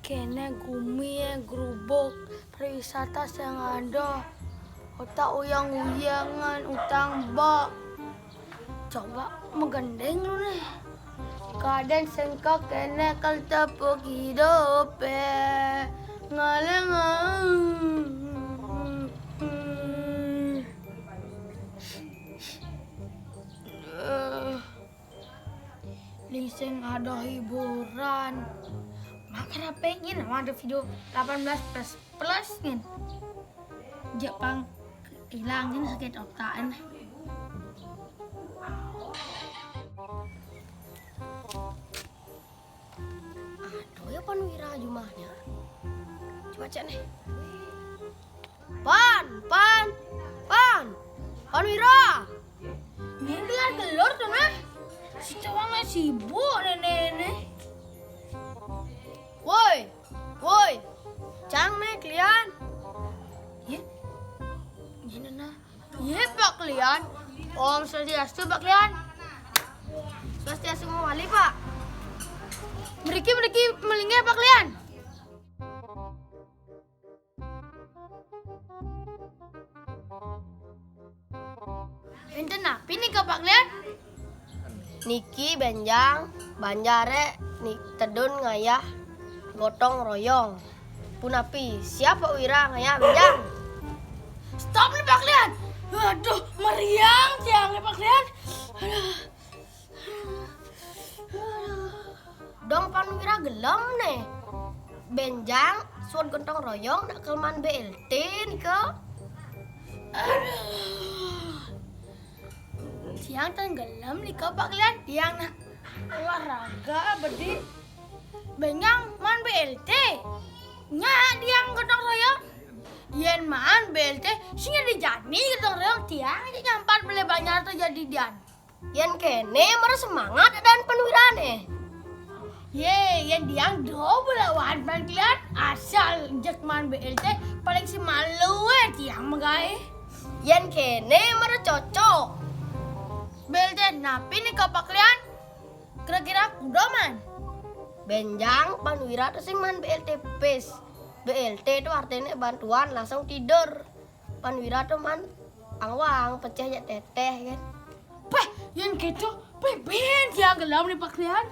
kene gumi gerubuk pariwisata yang ada otak uyang-uyangan utang bak coba menggandeng lu nih kaden sengkak kene kal tepuk hidup ngaleng Liseng ada hiburan makanya pengen ada video 18+ nih Jepang hilangin sakit otaknya aduh ya Panwira jumahnya coba cek nih Panwira ini lihat telur tuh nah si cowoknya sibuk nenek woi cang nih kalian ya ini nah ya pak kalian Om Swastiastu pak kalian Swastiastu mawali pak meriki melingnya pak kalian enten napi nih ke pak kalian Niki benjang banjare nik tedun ngayah gotong royong punapi siapa wira ngayah benjang stop nih pak kalian aduh meriang tiang nih pak kalian dong Panwira gelem nih benjang suat gotong royong nak kelman BLT nih ke tiang tenggelam nih ke pak kalian tiang nak olahraga bedi bengang man BLT nyak tiang gotong royong yen man BLT sehingga dijani gotong royong tiang aja nyampat beli banyak tuh jadi dian yen kene merasa semangat dan Panwirane yen diang double lawan pan kalian asal jek man BLT paling si malu tiang megai yen kene merasa cocok BLT napi nih kapak kalian kira-kira kudoman benjang Panwira tuh sing man BLT pes BLT itu artinya bantuan langsung tidur Panwira tuh man angwang pecah ya teteh kan yang gitu ben tiang gelam nih pak kalian